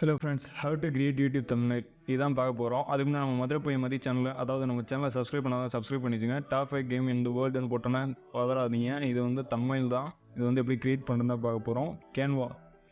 Hello friends, how to create YouTube thumbnail இதுதான் பார்க்க போகிறோம். அதுக்கு நம்ம மதுரை போய் மதி சேனல், அதாவது நம்ம சேனலை சப்ஸ்கிரைப் பண்ணாதான் சப்ஸ்கிரைப் பண்ணிச்சுங்க. டாப் 5 கேம் இந்த வேர்ல்டுன்னு போட்டோன்னா வராதீங்க. இது வந்து தம்ப்நெயில் தான். இது வந்து எப்படி கிரியேட் பண்ணுறது தான் பார்க்க போகிறோம்.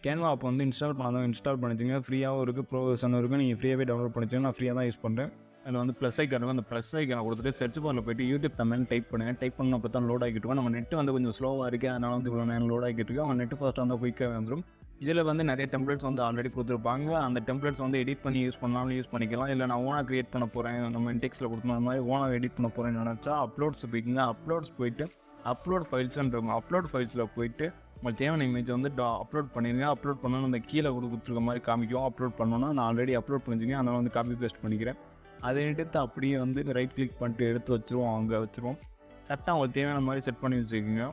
கேன்வா ஆப் வந்து இன்ஸ்டால் பண்ணாதான் இன்ஸ்டால் பண்ணிச்சுங்க. ஃப்ரீயாகவும் இருக்குது, ப்ரோ வெர்ஷனும் இருக்குது. நீங்கள் ஃப்ரீயாகவே டவுன்லோட் பண்ணிச்சுங்க. நான் ஃப்ரீயாக தான் யூஸ் பண்ணுறேன். அதில் வந்து ப்ளஸ் ஐக்கான் இருக்கும். அந்த ப்ளஸ் ஐக்கானை கொடுத்துட்டு சர்ச் பாரில் போய்ட்டு யூடியூப் தம்ப்நெயில் டைப் பண்ணுங்கள். டைப் பண்ண அப்போ தான் லோட் ஆகிட்டு இருக்கும். நம்ம நெட்டு வந்து கொஞ்சம் ஸ்லோவாக இருக்குது, அதனால் வந்து இவ்வளோ நேரம் லோட் ஆகிட்டு இருக்கு. அவங்க நெட்டு ஃபாஸ்ட்டாக இருந்தால் குயிக்காக வந்துடும். இதில் வந்து நிறைய டெம்ப்ளேட்ஸ் வந்து ஆல்ரெடி கொடுத்துருப்பாங்க. அந்த டெம்ப்ளேட்ஸ் வந்து எடிட் பண்ணி யூஸ் பண்ணாலும் யூஸ் பண்ணிக்கலாம். இல்லை நான் ஓனாக கிரியேட் பண்ண போகிறேன், நம்ம இன்டெக்ஸில் கொடுத்தோம் அந்த மாதிரி ஓனாக எடிட் பண்ண போகிறேன்னு நினச்சா அப்லோட்ஸ் போய்க்குங்க. அப்லோட்ஸ் போயிட்டு அப்லோட் ஃபைல்ஸ்ன்னு இருக்கும். அப்லோட் ஃபைல்ஸில் போயிட்டு உங்களுக்கு தேவையான இமேஜ் வந்து அப்லோட் பண்ணிடுங்க. அப்லோட் பண்ணணும் அந்த கீழே கொடுத்துருக்க மாதிரி காமிக்கும். அப்லோட் பண்ணணும்னா நான் ஆல்ரெடி அப்லோட் பண்ணிச்சுங்க, அதனால் வந்து காப்பி பேஸ்ட் பண்ணிக்கிறேன். அதை எடுத்து அப்படியே வந்து ரைட் கிளிக் பண்ணிட்டு எடுத்து வச்சுருவோம். அங்கே வச்சுருவோம். கரெக்டாக உங்களுக்கு தேவையான மாதிரி செட் பண்ணி வச்சுக்கோங்க.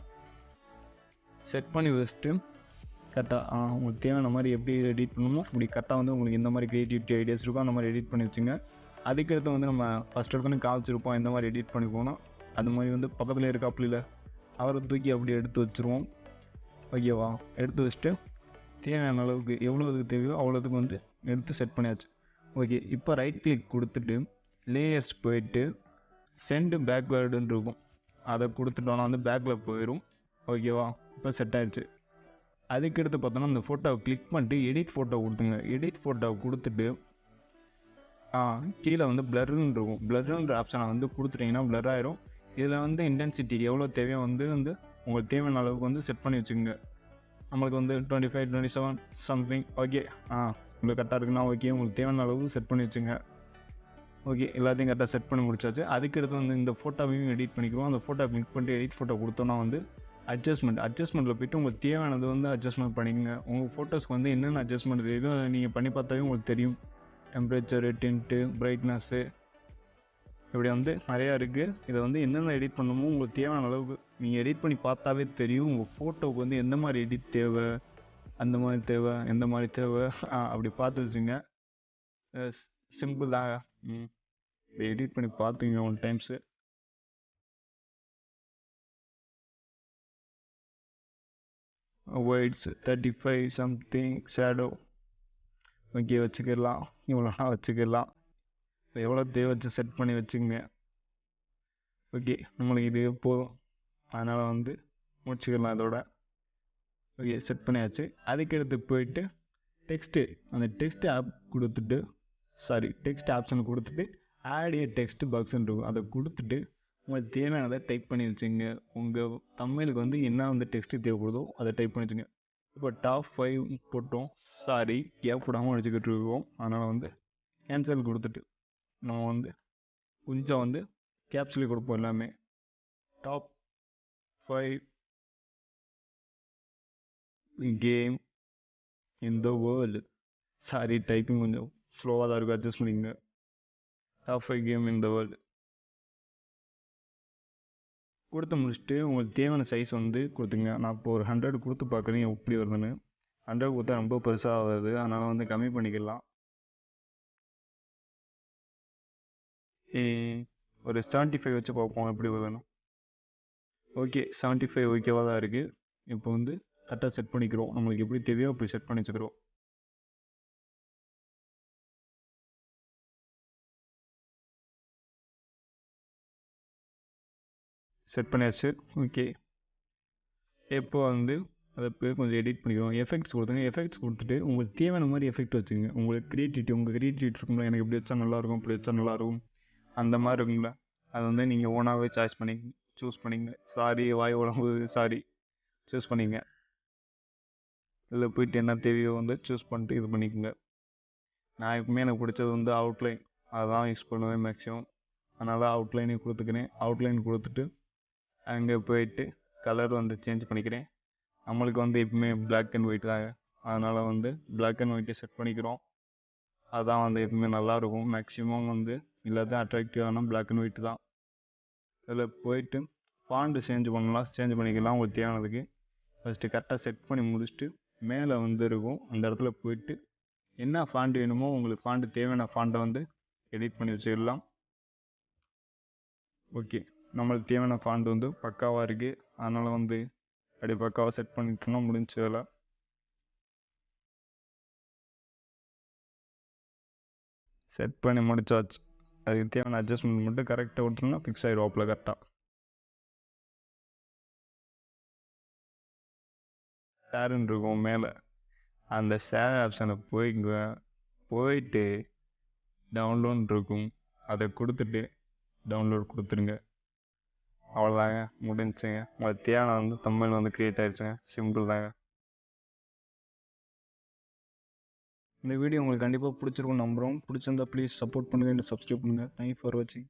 செட் பண்ணி வச்சுட்டு கரெக்டாக உங்களுக்கு தேவையான மாதிரி எப்படி எடிட் பண்ணணுமோ அப்படி கரெக்டாக வந்து உங்களுக்கு இந்த மாதிரி க்ரியேட்டிவிட்டி ஐடியாஸ் இருக்கும், அந்த மாதிரி எடிட் பண்ணி வச்சுங்க. அதுக்கடுத்து வந்து நம்ம ஃபஸ்ட் எடுத்தோன்னே காமிச்சிருப்போம் இந்த மாதிரி எடிட் பண்ணி போனோம். அது மாதிரி வந்து பக்கத்தில் இருக்க அப்படியில் அவரை தூக்கி அப்படி எடுத்து வச்சுருவோம். ஓகேவா? எடுத்து வச்சுட்டு தேவையான அளவுக்கு எவ்வளோதுக்கு தேவையோ அவ்வளோதுக்கு வந்து எடுத்து செட் பண்ணியாச்சு. ஓகே, இப்போ ரைட் கிளிக் கொடுத்துட்டு லேயர்ஸ் போயிட்டு சென்டு பேக்வேர்டுன்னு இருக்கும், அதை கொடுத்துட்டோன்னா வந்து பேக்கில் போயிடும். ஓகேவா? இப்போ செட் ஆயிடுச்சு. அதுக்கடுத்து பார்த்தோன்னா அந்த ஃபோட்டோவை கிளிக் பண்ணிட்டு எடிட் ஃபோட்டோ கொடுத்துங்க. எடிட் ஃபோட்டோவை கொடுத்துட்டு கீழே வந்து பிளர்ன்னு இருக்கும். பிளர்ன்ற ஆப்ஷனை வந்து கொடுத்துட்டிங்கன்னா பிளர் ஆயிரும். இதில் வந்து இன்டென்சிட்டி எவ்வளோ தேவையோ வந்து உங்களுக்கு தேவையான அளவுக்கு வந்து செட் பண்ணி வச்சுக்கோங்க. நம்மளுக்கு வந்து 25, 27 சம்திங். ஓகே, உங்களுக்கு கரெக்டாக இருக்குன்னா ஓகே, உங்களுக்கு தேவையான அளவுக்கு செட் பண்ணி வச்சுங்க. ஓகே, எல்லாத்தையும் கரெக்டாக செட் பண்ணி முடிச்சாச்சு. அதுக்கடுத்து வந்து இந்த ஃபோட்டோவையும் எடிட் பண்ணிக்குவோம். அந்த ஃபோட்டோ கிளிக் பண்ணிட்டு எடிட் ஃபோட்டோ கொடுத்தோன்னா வந்து அட்ஜஸ்ட்மெண்ட்டில் போய்ட்டு உங்களுக்கு தேவையானது வந்து அட்ஜஸ்ட்மெண்ட் பண்ணிக்கோங்க. உங்கள் ஃபோட்டோஸ்க்கு வந்து என்னென்ன அட்ஜஸ்ட்மெண்ட் தெரியுதோ அதை நீங்கள் பண்ணி பார்த்தாவே உங்களுக்கு தெரியும். டெம்பரேச்சரு, டிண்ட்டு, பிரைட்னஸ்ஸு, இப்படி வந்து நிறையா இருக்குது. இதை வந்து என்னென்ன எடிட் பண்ணணுமோ உங்களுக்கு தேவையான அளவுக்கு நீங்கள் எடிட் பண்ணி பார்த்தாவே தெரியும். உங்கள் ஃபோட்டோவுக்கு வந்து எந்த மாதிரி எடிட் தேவை, அந்த மாதிரி தேவை, எந்த மாதிரி தேவை அப்படி பார்த்து வச்சுங்க. சிம்பிள் தான். எடிட் பண்ணி பார்த்துங்க one times. Whites 35 something shadow okay வச்சுக்கலாம். இவ்வளோனா வச்சுக்கலாம். எவ்வளோ தேவை வச்சு செட் பண்ணி வச்சுங்க. ஓகே, நம்மளுக்கு இது போதும், அதனால் வந்து முடிச்சுக்கலாம் இதோட. ஓகே, செட் பண்ணியாச்சு. அதுக்கடுத்து போயிட்டு அந்த டெக்ஸ்ட் ஆப் கொடுத்துட்டு டெக்ஸ்ட் ஆப்ஷன் கொடுத்துட்டு ஆட் ஏ டெக்ஸ்ட் பாக்ஸ்ன்னு இருக்கும், அதை கொடுத்துட்டு உங்களுக்கு தேவையானதை டைப் பண்ணி வச்சுங்க. உங்கள் தமிழுக்கு வந்து என்ன வந்து டெக்ஸ்ட்டு தேவைப்படுதோ அதை டைப் பண்ணி வச்சுங்க. இப்போ டாப் 5 போட்டோம், கேப் விடாமல் வச்சுக்கிட்டு இருக்கோம். அதனால் வந்து கேன்சல் கொடுத்துட்டு நம்ம வந்து கொஞ்சம் வந்து கேப்ஸ்லேயே கொடுப்போம் எல்லாமே. Top 5 game in the world. Typing கொஞ்சம் ஸ்லோவாக தான் இருக்கும், அட்ஜஸ்ட் பண்ணிங்க. Top 5 game in the world கொடுத்து முடிச்சுட்டு உங்களுக்கு தேவையான சைஸ் வந்து கொடுத்துங்க. நான் இப்போ ஒரு 100 கொடுத்து பார்க்குறேன் எப்படி வருதுன்னு. 100 கொடுத்தா ரொம்ப பெருசாக வருது, அதனால் வந்து கம்மி பண்ணிக்கலாம். ஒரு 75 வச்சு பார்ப்போம் எப்படி வருதுன்னு. ஓகே, 75 ஓகேவாக தான் இருக்குது. இப்போ வந்து கரெக்டாக செட் பண்ணிக்கிறோம். நம்மளுக்கு எப்படி தேவையோ அப்படி செட் பண்ணி வச்சுக்கிறோம். செட் பண்ணியாச்சு. ஓகே, இப்போ வந்து அதை போய் கொஞ்சம் எடிட் பண்ணிக்கிறோம். எஃபெக்ட்ஸ் கொடுத்துங்க. எஃபெக்ட்ஸ் கொடுத்துட்டு உங்களுக்கு தேவையான மாதிரி எஃபெக்ட் வச்சுங்க. உங்களுக்கு உங்கள் க்ரியேட்டிவிட்டி இருக்குங்களா, எனக்கு எப்படி வச்சா நல்லாயிருக்கும், இப்படி வச்சா நல்லாயிருக்கும், அந்த மாதிரி இருக்குங்களா, அதை வந்து நீங்கள் ஓனாகவே சூஸ் பண்ணிங்க. வாய் உடம்பு சூஸ் பண்ணிங்க. இதில் போய்ட்டு என்ன தேவையோ வந்து சூஸ் பண்ணிட்டு இது பண்ணிக்கோங்க. நான் எப்பவுமே எனக்கு பிடிச்சது வந்து அவுட்லைன், அதுதான் யூஸ் பண்ணுவேன் மேக்ஸிமம். அதனால் அவுட்லைனே கொடுத்துக்கிறேன். அவுட்லைன் கொடுத்துட்டு அங்கே போயிட்டு கலர் வந்து சேஞ்ச் பண்ணிக்கிறேன். நம்மளுக்கு வந்து எப்பவுமே பிளாக் அண்ட் ஒயிட் தான், அதனால் வந்து பிளாக் அண்ட் ஒயிட்டே செட் பண்ணிக்கிறோம். அதுதான் வந்து எப்பவுமே நல்லாயிருக்கும். மேக்ஸிமம் வந்து எல்லாத்தையும் அட்ராக்டிவான பிளாக் அண்ட் ஒயிட் தான். இதில் போயிட்டு ஃபாண்ட் சேஞ்ச் பண்ணிக்கலாம் உங்களுக்கு தேவையானதுக்கு. ஃபஸ்ட்டு கரெக்டாக செட் பண்ணி முடிச்சுட்டு மேலே வந்து இருக்கும், அந்த இடத்துல போயிட்டு என்ன ஃபாண்ட் வேணுமோ உங்களுக்கு தேவையான ஃபாண்ட்டை வந்து எடிட் பண்ணி வச்சுக்கலாம். ஓகே, நம்மளுக்கு தேவையான ஃபாண்ட் வந்து பக்காவாக இருக்குது, அதனால் வந்து அப்படியே பக்காவாக செட் பண்ணிட்டோம்னா முடிஞ்ச வேலை. செட் பண்ணி முடிச்சாச்சு. அதுக்கு தேவையான அட்ஜஸ்ட்மெண்ட் மட்டும் கரெக்டாக விட்டுருன்னா ஃபிக்ஸ் ஆகிடுவாப்பில் கரெக்டாக. ஷேருன்னு இருக்கும் மேலே, அந்த ஷேர் ஆப்ஷனை போயிட்டு டவுன்லோட் இருக்கும், அதை கொடுத்துட்டு டவுன்லோட் கொடுத்துருங்க. அவ்வளோதாங்க, முடிஞ்சுங்க. உங்களுக்கு தேவையான வந்து தம்ப்நெயில் வந்து க்ரியேட் ஆகிடுச்சுங்க. சிம்பிள் தாங்க. இந்த வீடியோ உங்களுக்கு கண்டிப்பாக பிடிச்சிருக்கும் நம்புகிறோம். பிடிச்சிருந்தா ப்ளீஸ் சப்போர்ட் பண்ணுங்கள், சப்ஸ்கிரைப் பண்ணுங்கள். தேங்க்யூ ஃபார் வாட்சிங்.